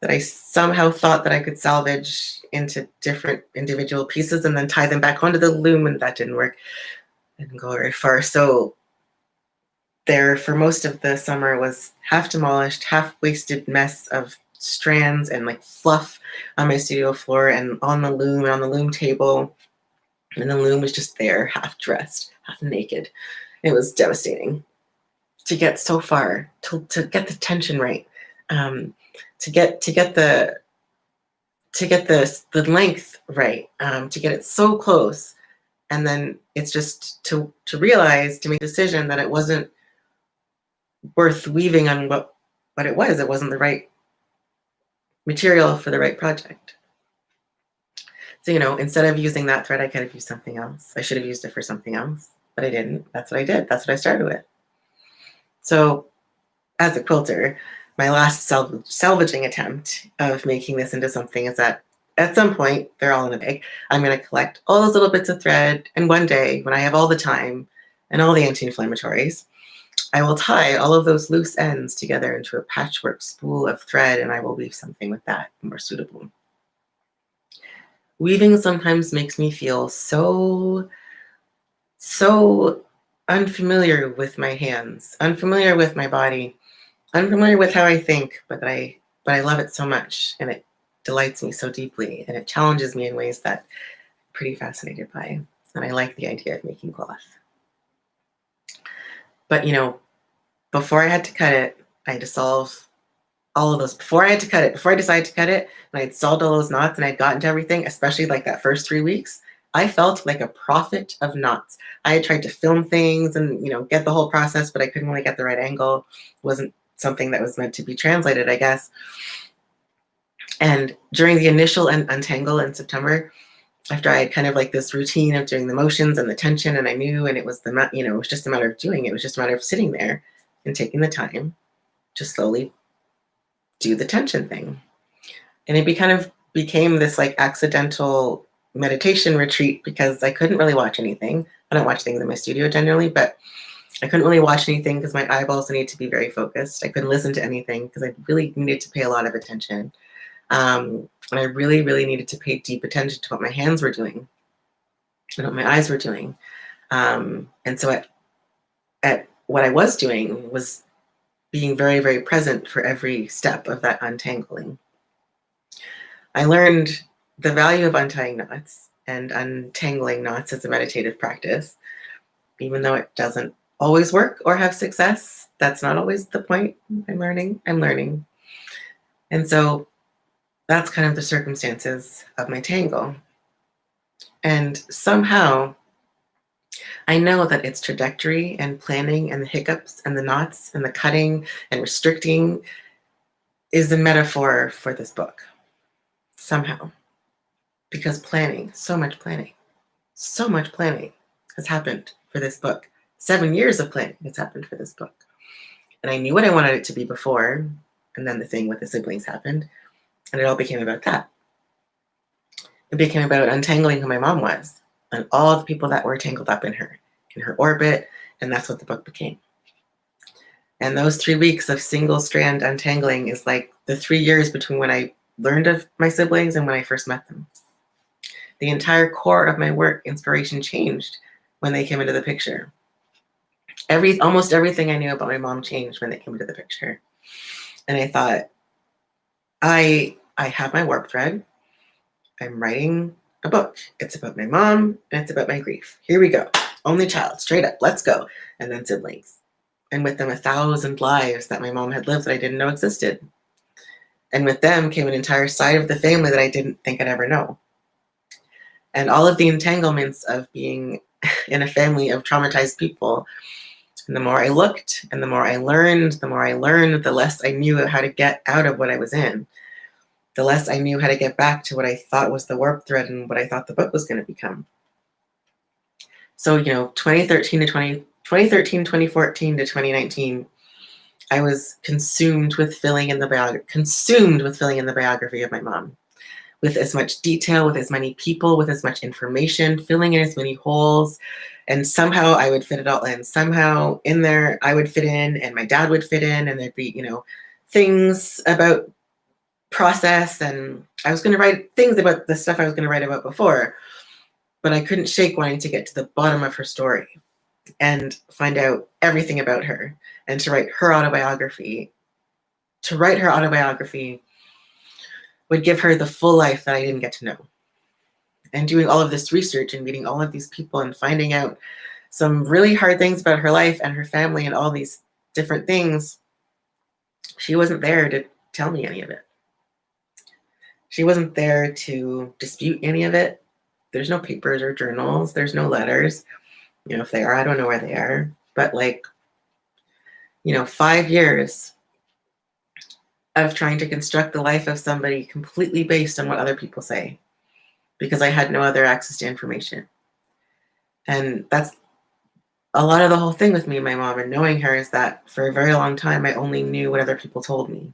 that I somehow thought that I could salvage into different individual pieces and then tie them back onto the loom, and that didn't work. I didn't go very far. So there for most of the summer was half demolished, half wasted mess of strands and like fluff on my studio floor and on the loom table. And the loom was just there, half dressed, half naked. It was devastating to get so far, to get the tension right, to get the length right, to get it so close. And then it's just to realize, to make a decision that it wasn't worth weaving on what it was. It wasn't the right material for the right project. So, you know, instead of using that thread, I could have used something else. I should have used it for something else, but I didn't. That's what I did. That's what I started with. So as a quilter, my last salvaging attempt of making this into something is that at some point, they're all in a bag. I'm going to collect all those little bits of thread. And one day, when I have all the time and all the anti-inflammatories, I will tie all of those loose ends together into a patchwork spool of thread, and I will weave something with that more suitable. Weaving sometimes makes me feel so unfamiliar with my hands, unfamiliar with my body, unfamiliar with how I think, but I love it so much, and it delights me so deeply, and it challenges me in ways that I'm pretty fascinated by, and I like the idea of making cloth. But, you know, before I had to cut it, I had to solve all of those. Before I decided to cut it, and I'd solved all those knots and I'd gotten to everything, especially like that first 3 weeks, I felt like a prophet of knots. I had tried to film things and, you know, get the whole process, but I couldn't really get the right angle. It wasn't something that was meant to be translated, I guess. And during the initial untangle in September, after I had kind of like this routine of doing the motions and the tension, and I knew, and it was it was just a matter of doing it. It was just a matter of sitting there and taking the time to slowly do the tension thing. And it became this like accidental meditation retreat because I couldn't really watch anything. I don't watch things in my studio generally, but I couldn't really watch anything because my eyeballs need to be very focused. I couldn't listen to anything because I really needed to pay a lot of attention. And I really, really needed to pay deep attention to what my hands were doing and what my eyes were doing. And so at what I was doing was being very, very present for every step of that untangling. I learned the value of untying knots and untangling knots as a meditative practice, even though it doesn't always work or have success. That's not always the point. I'm learning. And so that's kind of the circumstances of my tangle. And somehow I know that its trajectory and planning and the hiccups and the knots and the cutting and restricting is a metaphor for this book. Somehow. Because so much planning has happened for this book. 7 years of planning has happened for this book. And I knew what I wanted it to be before, and then the thing with the siblings happened, and it all became about that. It became about untangling who my mom was and all the people that were tangled up in her orbit, and that's what the book became. And those 3 weeks of single strand untangling is like the 3 years between when I learned of my siblings and when I first met them. The entire core of my work, inspiration, changed when they came into the picture. Almost everything I knew about my mom changed when they came into the picture. And I thought, I have my warp thread. I'm writing a book. It's about my mom and it's about my grief. Here we go. Only child, straight up, let's go. And then siblings. And with them, 1,000 lives that my mom had lived that I didn't know existed. And with them came an entire side of the family that I didn't think I'd ever know. And all of the entanglements of being in a family of traumatized people. And the more I looked and the more I learned, the less I knew how to get out of what I was in. The less I knew how to get back to what I thought was the warp thread and what I thought the book was going to become. So, 2013, 2014 to 2019, I was consumed with filling in the biography of my mom, with as much detail, with as many people, with as much information, filling in as many holes. And somehow I would fit it all in. Somehow in there I would fit in and my dad would fit in, and there'd be, things about process, and I was going to write things about the stuff I was going to write about before, but I couldn't shake wanting to get to the bottom of her story and find out everything about her and to write her autobiography. To write her autobiography would give her the full life that I didn't get to know. And doing all of this research and meeting all of these people and finding out some really hard things about her life and her family and all these different things, she wasn't there to tell me any of it. She wasn't there to dispute any of it. There's no papers or journals. There's no letters. If they are, I don't know where they are. But 5 years of trying to construct the life of somebody completely based on what other people say, because I had no other access to information. And that's a lot of the whole thing with me and my mom and knowing her, is that for a very long time, I only knew what other people told me.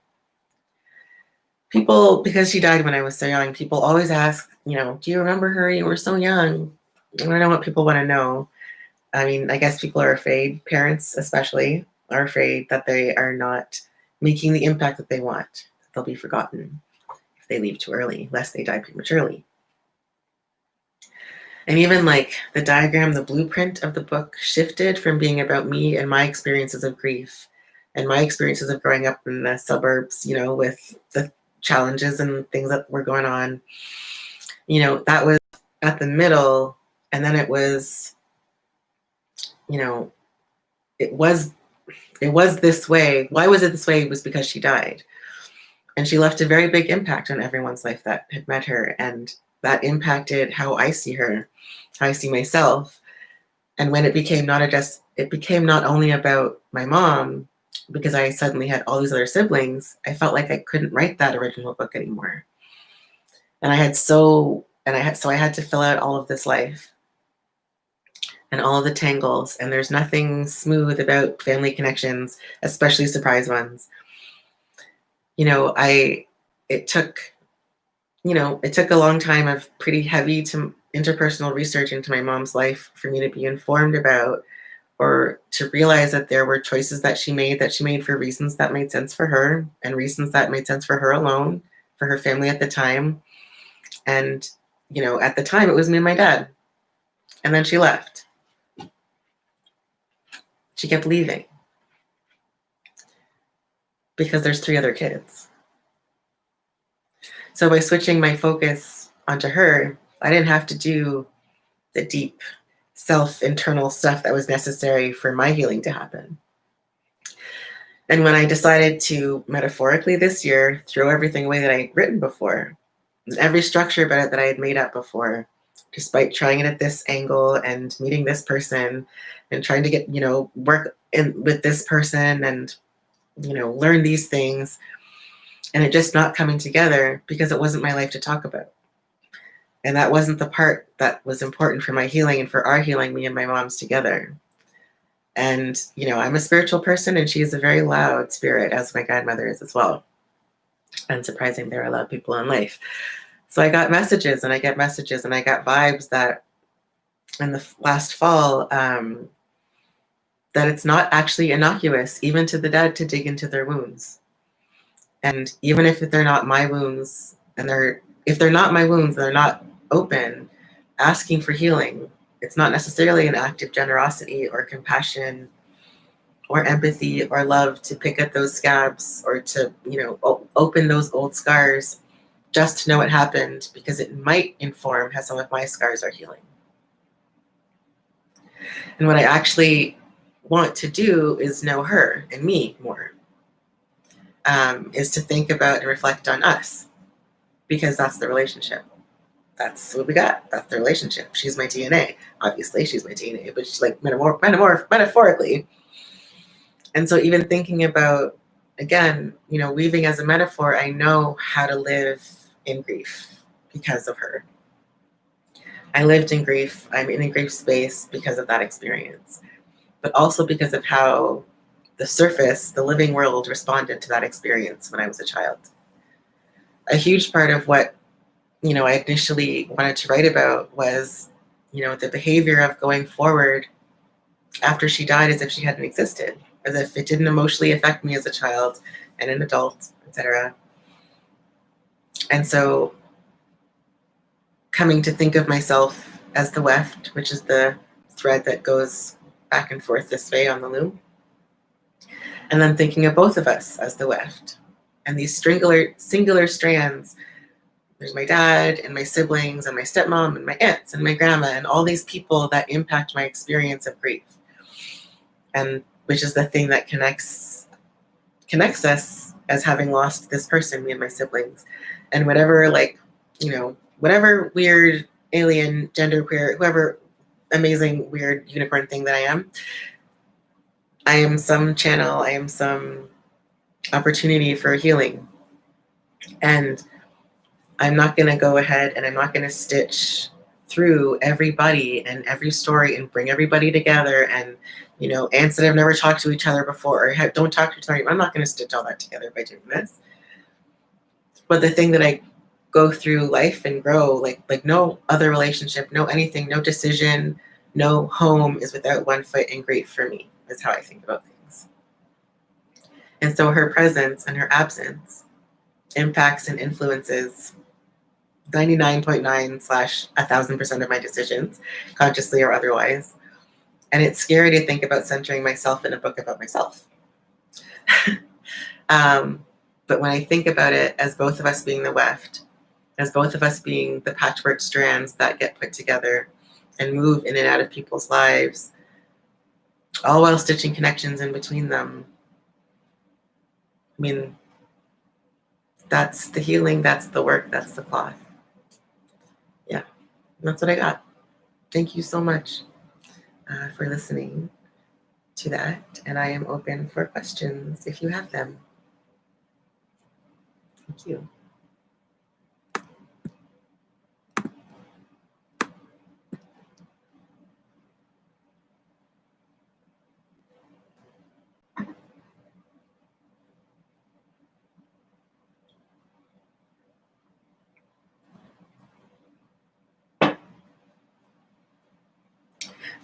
People, because she died when I was so young, people always ask, do you remember her? You were so young. I don't know what people want to know. I mean, I guess people are afraid, parents especially, are afraid that they are not making the impact that they want. They'll be forgotten if they leave too early, lest they die prematurely. And even the diagram, the blueprint of the book shifted from being about me and my experiences of grief and my experiences of growing up in the suburbs, with the challenges and things that were going on. That was at the middle. And then it was, it was this way. Why was it this way? It was because she died. And she left a very big impact on everyone's life that had met her. And that impacted how I see her, how I see myself. And when it became it became not only about my mom, because I suddenly had all these other siblings, I felt like I couldn't write that original book anymore. And I had to fill out all of this life and all of the tangles. And there's nothing smooth about family connections, especially surprise ones. It took a long time of pretty heavy to interpersonal research into my mom's life for me to be informed about, or to realize that there were choices that she made for reasons that made sense for her and reasons that made sense for her alone, for her family at the time. And, at the time it was me and my dad. And then she left. She kept leaving because there's 3 other kids. So by switching my focus onto her, I didn't have to do the deep internal stuff that was necessary for my healing to happen. And when I decided to, metaphorically this year, throw everything away that I'd written before, and every structure about it that I had made up before, despite trying it at this angle and meeting this person and trying to get, work with this person and, learn these things, and it just not coming together because it wasn't my life to talk about. And that wasn't the part that was important for my healing and for our healing, me and my mom's together. And, I'm a spiritual person and she is a very loud spirit, as my godmother is as well. Unsurprising, there are a lot of people in life. So I got messages and I get messages and I got vibes that in the last fall, that it's not actually innocuous, even to the dead, to dig into their wounds. And even if they're not my wounds, and if they're not my wounds, they're not open, asking for healing It's not necessarily an act of generosity or compassion or empathy or love to pick at those scabs or to, open those old scars just to know what happened, because it might inform how some of my scars are healing. And what I actually want to do is know her and me more, is to think about and reflect on us, because that's the relationship. That's what we got. That's the relationship. She's my DNA. Obviously, she's my DNA, but she's like metaphorically. And so even thinking about, again, weaving as a metaphor, I know how to live in grief because of her. I lived in grief. I'm in a grief space because of that experience, but also because of how the surface, the living world, responded to that experience when I was a child. A huge part of what, I initially wanted to write about was, the behavior of going forward after she died as if she hadn't existed, as if it didn't emotionally affect me as a child and an adult, etc. And so coming to think of myself as the weft, which is the thread that goes back and forth this way on the loom, and then thinking of both of us as the weft, and these singular strands. There's my dad and my siblings and my stepmom and my aunts and my grandma and all these people that impact my experience of grief, and which is the thing that connects us as having lost this person, me and my siblings, and whatever, whatever weird alien, genderqueer, whoever amazing weird unicorn thing that I am some channel, I am some opportunity for healing. And I'm not going to go ahead and I'm not going to stitch through everybody and every story and bring everybody together and, ants that have never talked to each other before or don't talk to each other. I'm not going to stitch all that together by doing this. But the thing that I go through life and grow, like no other relationship, no anything, no decision, no home is without one foot in grief for me, is how I think about things. And so her presence and her absence impacts and influences 99.9/1000% of my decisions, consciously or otherwise. And it's scary to think about centering myself in a book about myself. But when I think about it as both of us being the weft, as both of us being the patchwork strands that get put together and move in and out of people's lives, all while stitching connections in between them, I mean, that's the healing, that's the work, that's the cloth. Yeah, that's what I got. Thank you so much for listening to that. And I am open for questions if you have them. Thank you.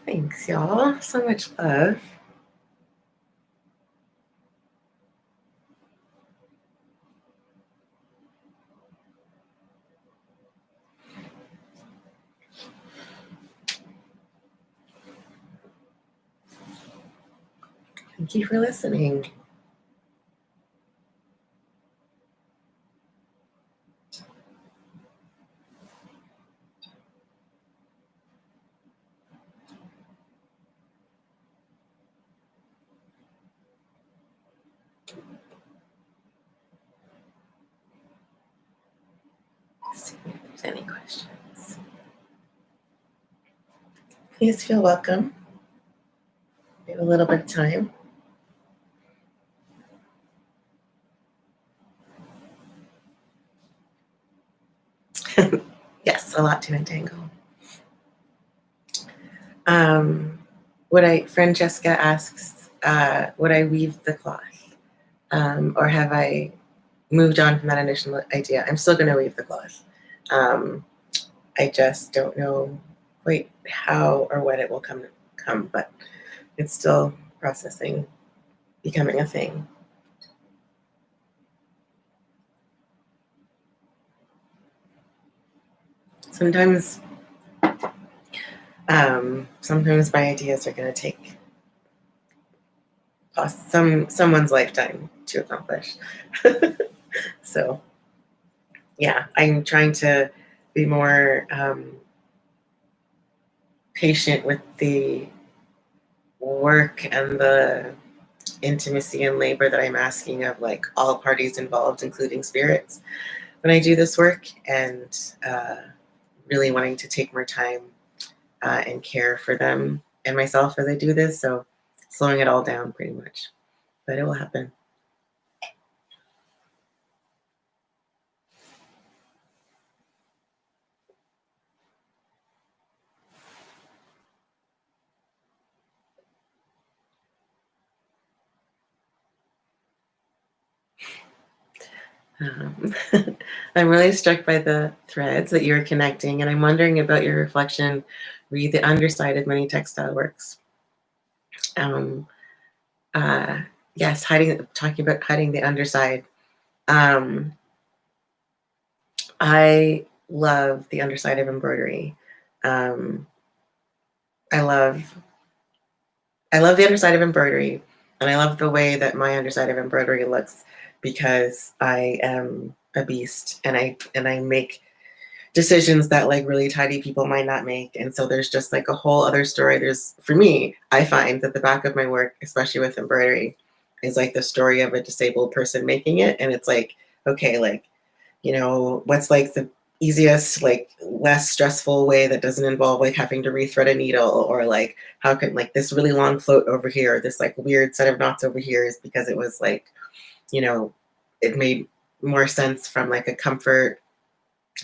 Thanks, y'all. So much love. Thank you for listening. Let's see if there's any questions. Please feel welcome. We have a little bit of time. Yes, a lot to entangle. Francesca asks, would I weave the cloth? Or have I moved on from that initial idea? I'm still going to weave the cloth. I just don't know quite how or when it will come, but it's still processing, becoming a thing. Sometimes Sometimes my ideas are going to take someone's lifetime to accomplish. So yeah, I'm trying to be more patient with the work and the intimacy and labor that I'm asking of like all parties involved, including spirits, when I do this work, and really wanting to take more time and care for them and myself as I do this. So slowing it all down pretty much, but it will happen. Um, I'm really struck by the threads that you're connecting, and I'm wondering about your reflection. Read the underside of many textile works. Um, uh, yes, talking about hiding the underside. Um, I love the underside of embroidery. Um, I love the underside of embroidery, and I love the way that my underside of embroidery looks because I am a beast, and I make decisions that like really tidy people might not make. And so there's just like a whole other story. For me, I find that the back of my work, especially with embroidery, is like the story of a disabled person making it. And it's like, okay, like, what's like the easiest, like less stressful way that doesn't involve like having to rethread a needle, or like how can like this really long float over here, this like weird set of knots over here, is because it was like, it made more sense from like a comfort,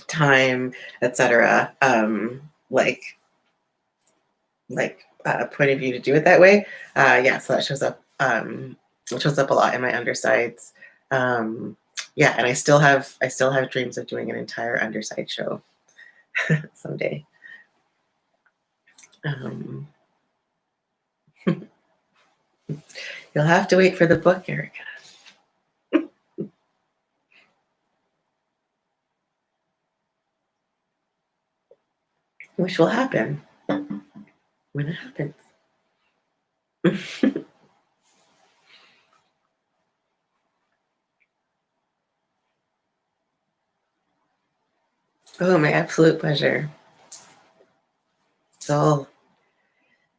time, etc. Point of view to do it that way. Yeah, so that shows up. It shows up a lot in my undersides. Yeah, and I still have dreams of doing an entire underside show someday. You'll have to wait for the book, Erica. Which will happen when it happens. Oh, my absolute pleasure. It's all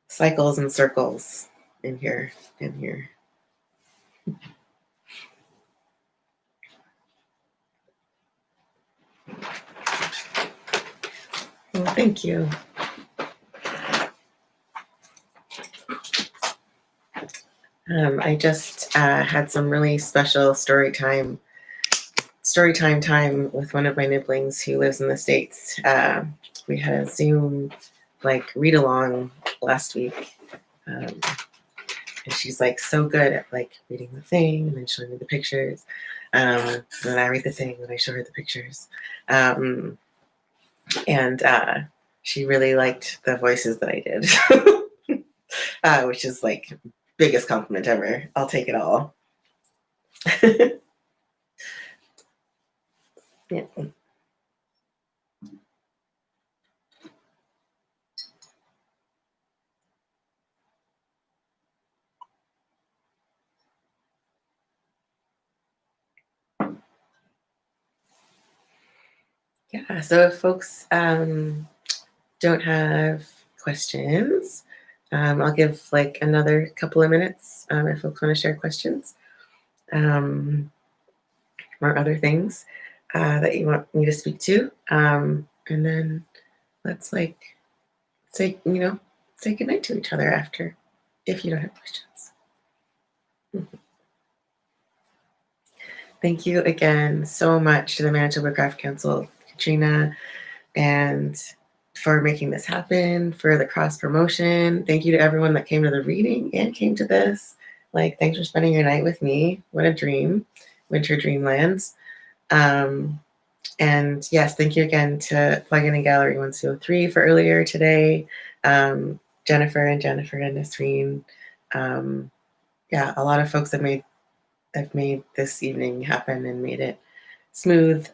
cycles and circles in here. Well, thank you. I just had some really special story time with one of my nibblings who lives in the States. We had a Zoom like read along last week. And she's like so good at like reading the thing and then showing me the pictures. And then I read the thing and I show her the pictures. And she really liked the voices that I did, which is like biggest compliment ever. I'll take it all. Yeah. Yeah, so if folks don't have questions, I'll give like another couple of minutes if folks want to share questions or other things that you want me to speak to. And then let's like say goodnight to each other after, if you don't have questions. Thank you again so much to the Manitoba Craft Council, Katrina, and for making this happen, for the cross promotion. Thank you to everyone that came to the reading and came to this. Like, thanks for spending your night with me. What a dream, Winter Dreamlands. And yes, thank you again to Plug-in and Gallery 1203 for earlier today. Jennifer and Nasreen. Yeah, a lot of folks have made this evening happen and made it smooth.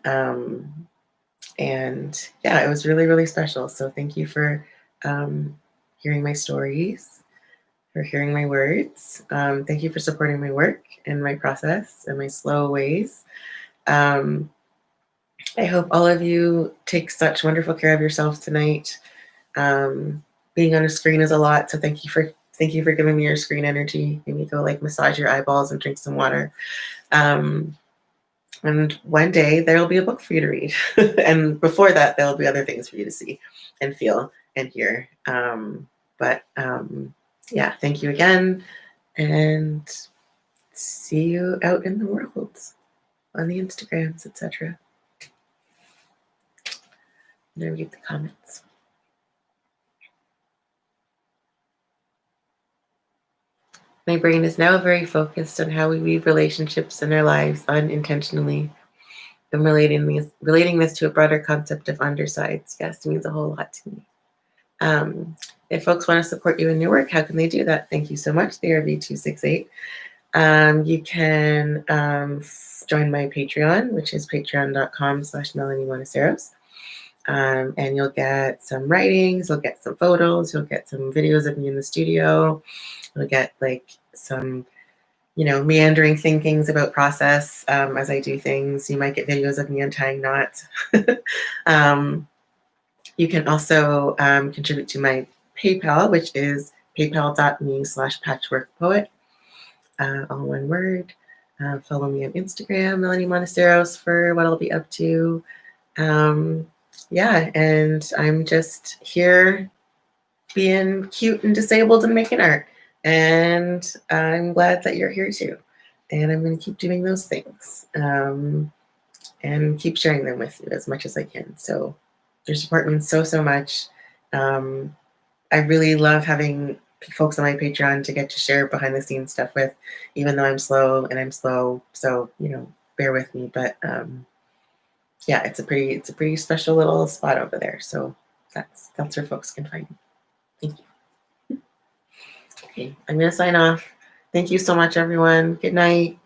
And yeah, it was really, really special. So thank you for hearing my stories, for hearing my words. Thank you for supporting my work and my process and my slow ways. I hope all of you take such wonderful care of yourself tonight. Being on a screen is a lot, so thank you for giving me your screen energy. Maybe go like massage your eyeballs and drink some water. And one day there will be a book for you to read, and before that there will be other things for you to see and feel and hear. Yeah, thank you again, and see you out in the world on the Instagrams, etc. I'm gonna read the comments. My brain is now very focused on how we weave relationships in our lives unintentionally. I'm relating this to a broader concept of undersides. Yes, it means a whole lot to me. If folks want to support you in your work, how can they do that? Thank you so much, the RV268. You can join my Patreon, which is patreon.com/Melannie Monoceros. And you'll get some writings, you'll get some photos, you'll get some videos of me in the studio, you'll get like some, meandering thinkings about process as I do things. You might get videos of me untying knots. You can also contribute to my PayPal, which is paypal.me/patchworkpoet, all one word. Follow me on Instagram, Melannie Monoceros, for what I'll be up to. Yeah, and I'm just here being cute and disabled and making art. And I'm glad that you're here too. And I'm going to keep doing those things and keep sharing them with you as much as I can. So your support means so, so much. I really love having folks on my Patreon to get to share behind the scenes stuff with, even though I'm slow. So, bear with me. But yeah, it's a pretty special little spot over there. So that's where folks can find me. Thank you. Okay, I'm going to sign off. Thank you so much, everyone. Good night.